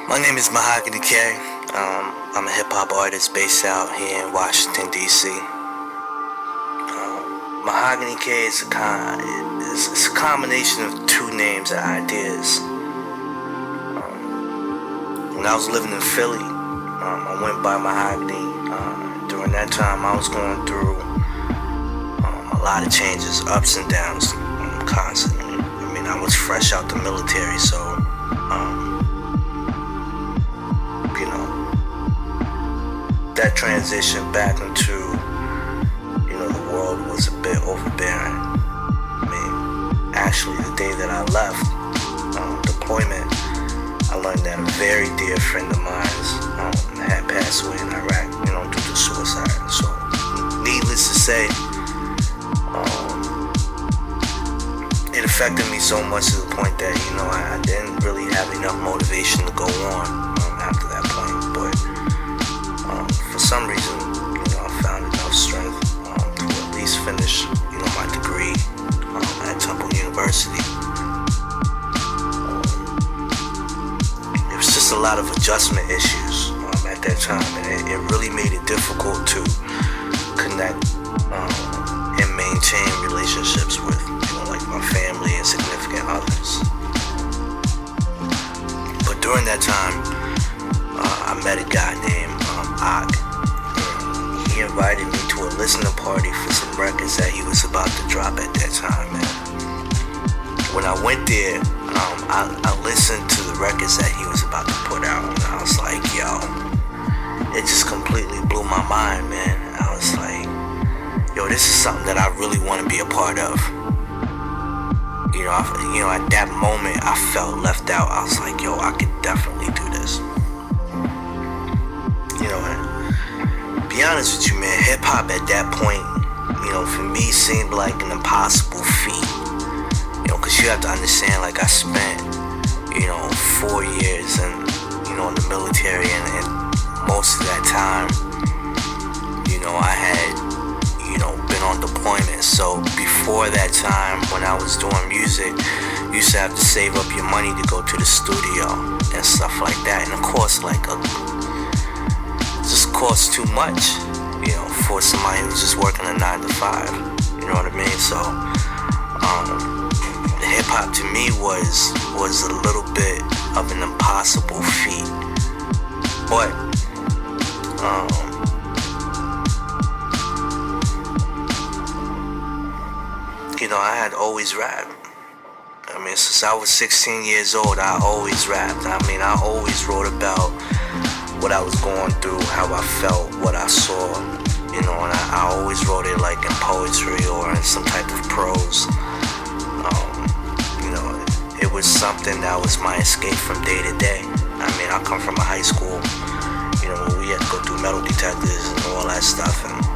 My name is MahoganyK. I'm a hip-hop artist based out here in Washington, D.C. MahoganyK is it's a combination of two names and ideas. When I was living in Philly, I went by Mahogany. During that time, I was going through a lot of changes, ups and downs, constantly. I mean, I was fresh out the military, so that transition back into, the world was a bit overbearing. I mean, actually, the day that I left deployment, I learned that a very dear friend of mine had passed away in Iraq, due to suicide. So, needless to say, it affected me so much to the point that, I didn't really have enough motivation to go on after that point. But for some reason, I found enough strength to at least finish, my degree at Temple University. It was just a lot of adjustment issues at that time, and it really made it difficult to connect and maintain relationships with, like my family and significant others. But during that time, I met a guy named Og. He invited me to a listening party for some records that he was about to drop at that time. And when I went there, I listened to the records that he was about to put out, and I was like, yo, it just completely blew my mind, man. I was like, yo, this is something that I really want to be a part of. At that moment, I felt left out. I was like, yo, I could definitely do this. And be honest with you, man, hip-hop at that point, for me seemed like an impossible feat. Because you have to understand, like, I spent, 4 years in the military, and most of that time, I had, been on deployment. So before that time, when I was doing music, you used to have to save up your money to go to the studio and stuff like that. And of course, just costs too much, for somebody who's just working a 9 to 5. You know what I mean? So, hip hop to me was a little bit of an impossible feat. But, I had always rapped. I mean, since I was 16 years old, I always rapped. I mean, I always wrote about what I was going through, how I felt, what I saw, and I always wrote it like in poetry or in some type of prose. It was something that was my escape from day to day. I mean, I come from a high school, where we had to go through metal detectors and all that stuff, and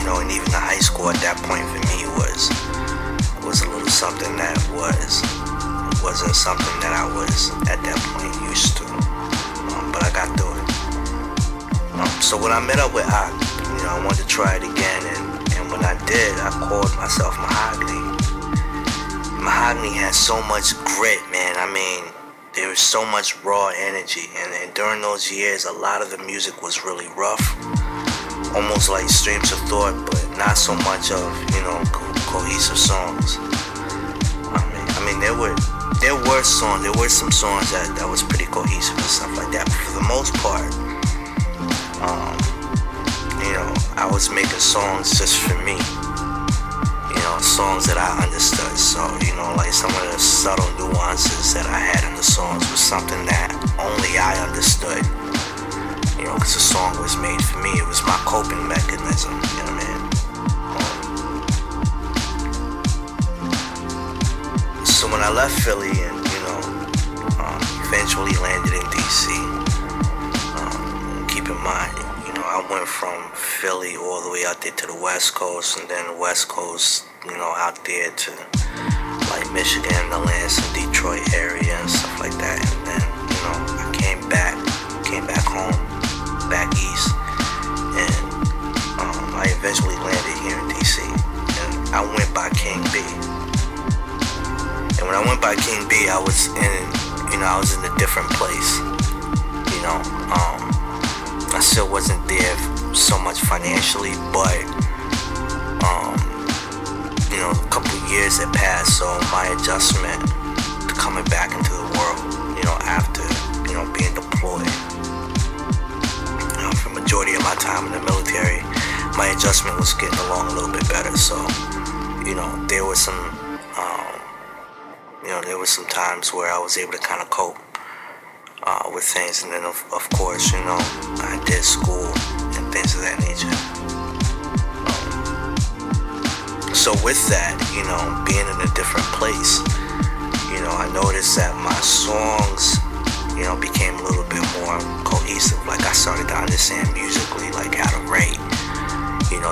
and even the high school at that point for me was a little something that wasn't something that I was at that point used to. But I got through it. So when I met up with Og, I wanted to try it again, and when I did, I called myself Mahogany. Mahogany had so much grit, man. I mean, there was so much raw energy, and during those years, a lot of the music was really rough, almost like streams of thought, but not so much of, cohesive songs. I mean, there were some songs that was pretty cohesive and stuff like that, but for the most part, I was making songs just for me, songs that I understood. So, like some of the subtle nuances that I had in the songs was something that only I understood, because the song was made for me. It was my coping mechanism, you know what I mean? So when I left Philly and, eventually landed in D.C., keep in mind, I went from Philly all the way out there to the West Coast, and then the West Coast, out there to like Michigan, the Lansing, Detroit area and stuff like that. And then, I came back home, back east, and I eventually landed here in D.C. And I went by King B. And when I went by King B, I was in I was in a different place. I still wasn't there so much financially, but a couple of years had passed, so my adjustment to coming back into the world, after being deployed, for the majority of my time in the military, my adjustment was getting along a little bit better. So there was some times where I was able to kind of cope with things, and then of course, I did school and things of that nature. So with that, being in a different place, I noticed that my songs, became a little bit more cohesive. Like I started to understand musically, like how to write,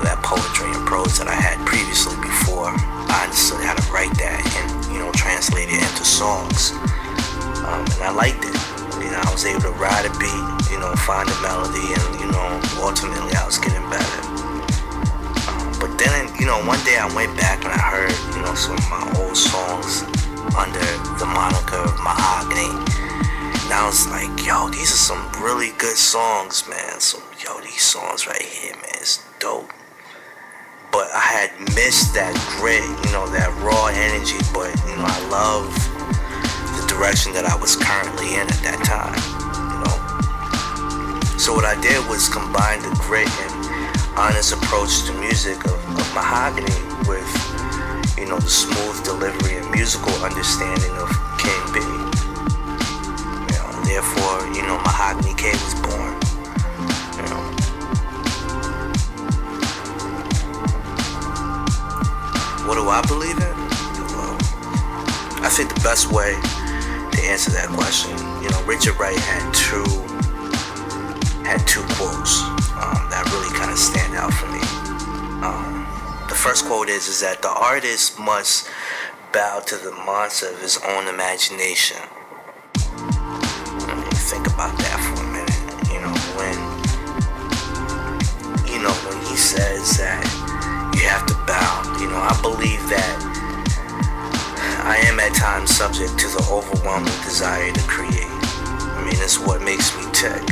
that poetry and prose that I had previously before. I understood how to write that and, translate it into songs. And I liked it. I was able to ride a beat, find a melody, and, ultimately I was getting better. But then, one day I went back and I heard, some of my old songs under the moniker of Mahogany. And I was like, yo, these are some really good songs, man. So, these songs right here, man, it's dope. But I had missed that grit, that raw energy. But, I love the direction that I was currently in at that time, So what I did was combine the grit and honest approach to music of Mahogany with, the smooth delivery and musical understanding of King B. Therefore, MahoganyK was born. What do I believe in? Well, I think the best way to answer that question, Richard Wright had two quotes that really kind of stand out for me. The first quote is that the artist must bow to the monster of his own imagination. Think about that for a minute. When he says that you have to bow, I believe that I am at times subject to the overwhelming desire to create. It's what makes me tick.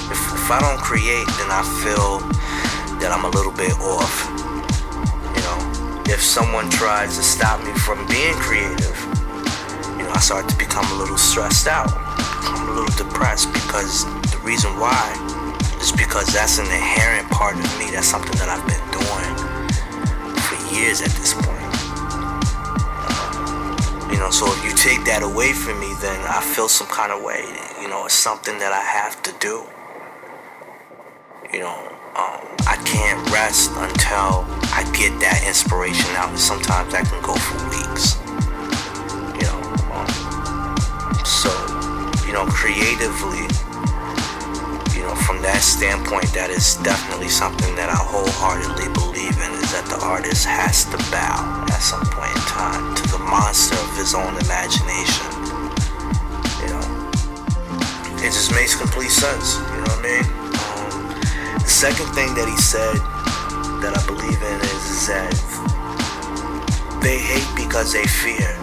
If I don't create, then I feel that I'm a little bit off. If someone tries to stop me from being creative, I start to become a little stressed out. I'm a little depressed, because the reason why is because that's an inherent part of me. That's something that I've been doing for years at this point. So if you take that away from me, then I feel some kind of way. It's something that I have to do. I can't rest until I get that inspiration out. And sometimes that can go for weeks. So, creatively, from that standpoint, that is definitely something that I wholeheartedly believe in, is that the artist has to bow at some point in time to the monster of his own imagination. It just makes complete sense, The second thing that he said that I believe in is that they hate because they fear.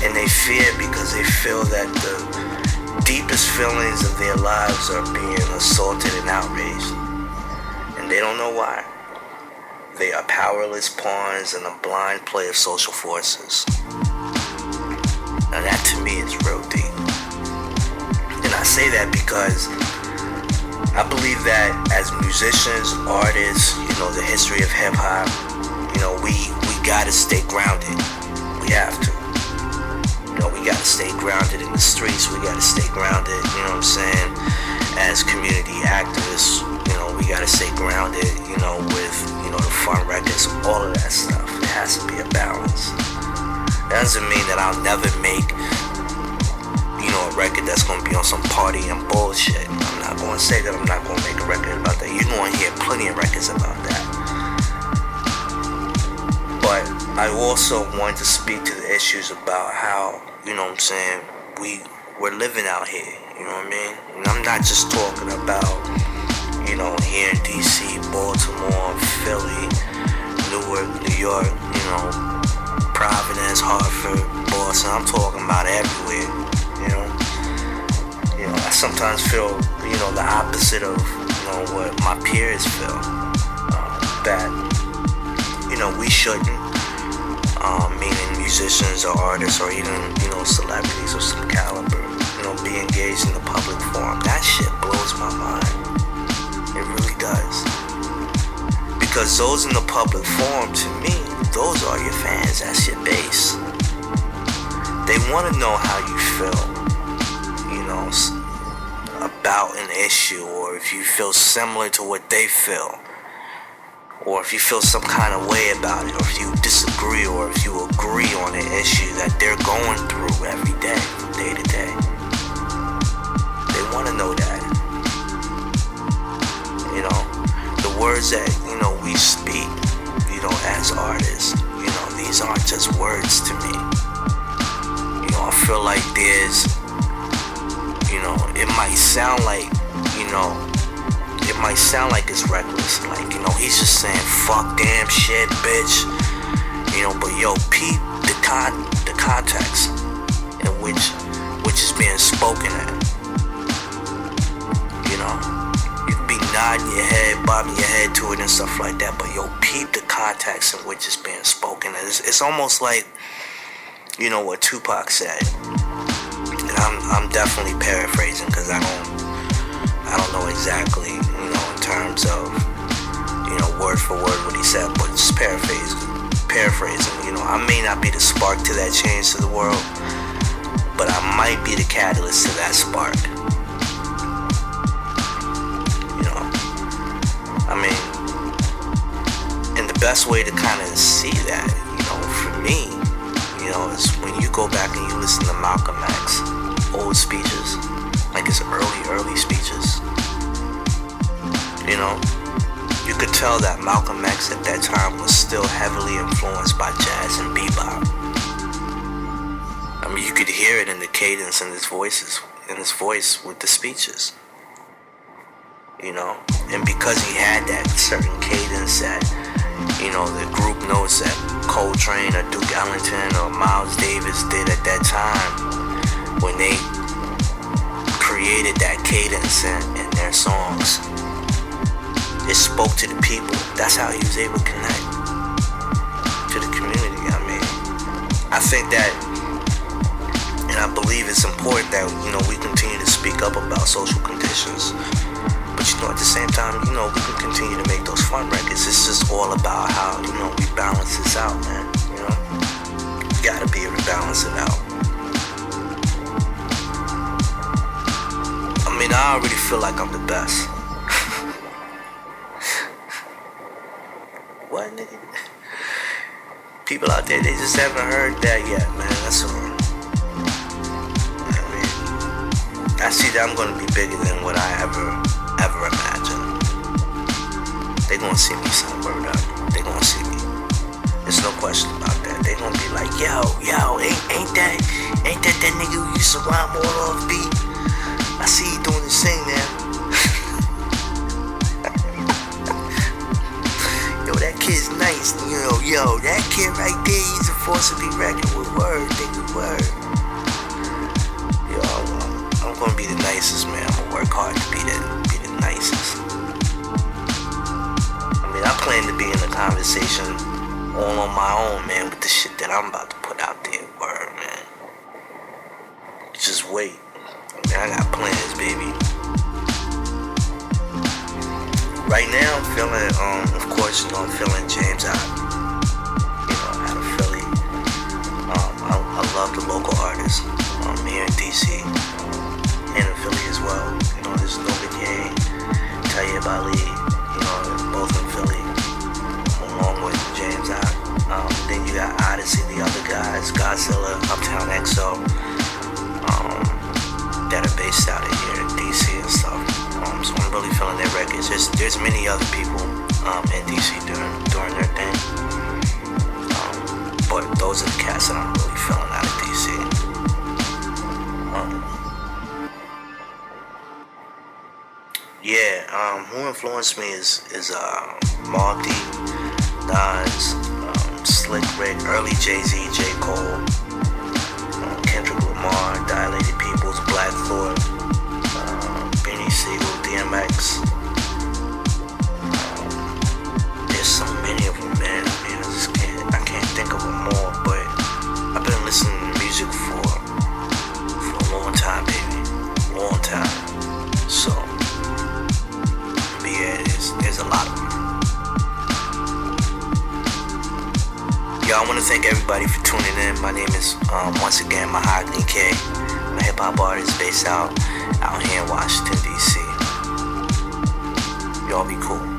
And they fear because they feel that the deepest feelings of their lives are being assaulted and outraged. And they don't know why. They are powerless pawns in a blind play of social forces. Now that to me is real deep. And I say that because I believe that as musicians, artists, the history of hip hop, we gotta stay grounded. We have to. We gotta stay grounded in the streets. We gotta stay grounded, as community activists. We gotta stay grounded, with, the fun records, all of that stuff. It has to be a balance. That doesn't mean that I'll never make, a record that's gonna be on some party and bullshit. I'm not gonna say that I'm not gonna make a record about that. You're gonna hear plenty of records about that. But I also want to speak to the issues about how, we're living out here, And I'm not just talking about, here in DC, Baltimore, Philly, Newark, New York, Providence, Hartford, Boston. I'm talking about everywhere, sometimes feel, the opposite of, what my peers feel. That, we shouldn't, meaning musicians or artists or even, celebrities of some caliber, be engaged in the public forum. That shit blows my mind. It really does. Because those in the public forum, to me, those are your fans. That's your base. They want to know how you feel, about an issue, or if you feel similar to what they feel, or if you feel some kind of way about it, or if you disagree, or if you agree on an issue that they're going through every day, from day to day. They want to know that. The words that, we speak, as artists, these aren't just words to me. I feel like there's, it might sound like, it's reckless. Like, he's just saying, fuck, damn, shit, bitch. But yo, peep the context in which is being spoken at. You can be nodding your head, bobbing your head to it and stuff like that, but yo, peep the context in which it's being spoken at. It's almost like, what Tupac said. And I'm definitely paraphrasing, because I don't know exactly, in terms of, word for word what he said, but just paraphrasing. I may not be the spark to that change to the world, but I might be the catalyst to that spark. And the best way to kind of see that, for me, is when you go back and you listen to Malcolm X old speeches, like his early speeches. You could tell that Malcolm X at that time was still heavily influenced by jazz and bebop. You could hear it in the cadence in his voice with the speeches. And because he had that certain cadence that, the group notes that Coltrane or Duke Ellington or Miles Davis did at that time, when they created that cadence in their songs, it spoke to the people. That's how he was able to connect to the community. I think that, and I believe it's important that, we continue to speak up about social conditions. But, at the same time, we can continue to make those fun records. It's just all about how, we balance this out, man. You gotta be able to balance it out. I already feel like I'm the best. What, nigga? People out there, they just haven't heard that yet, man. That's all. I see that I'm gonna be bigger than what I ever imagined. They gonna see me sunburned up. They gonna see me. There's no question about that. They gonna be like, yo, ain't that nigga who used to rhyme all off beat? I see you doing this thing now. Yo, that kid's nice. Yo, that kid right there, he's a force to be reckoned with. Word, nigga, word. Yo, I'm gonna be the nicest, man. I'm gonna work hard to be the nicest. I plan to be in the conversation all on my own, man, with the shit that I'm about to put out there. Word, man. Just wait. I got plans, baby. Right now, I'm feeling, of course, I'm feeling James out. Out of Philly. I love the local artists here in DC and in Philly as well. There's Nobigay, Tayyib Ali, both in Philly, along with James out. Then you got Odyssey, the other guys, Godzilla, Uptown XO, that are based out of here in DC and stuff. So I'm really feeling their records. There's many other people in DC doing their thing. But those are the cats that I'm really feeling out of DC. Who influenced me is Mobb Deep, Nas, Slick Rick, early Jay-Z, J. Cole, Kendrick Lamar, Dilated Peoples, Black Thought, I want to thank everybody for tuning in. My name is, once again, MahoganyK. I'm a hip-hop artist based out here in Washington, D.C. Y'all be cool.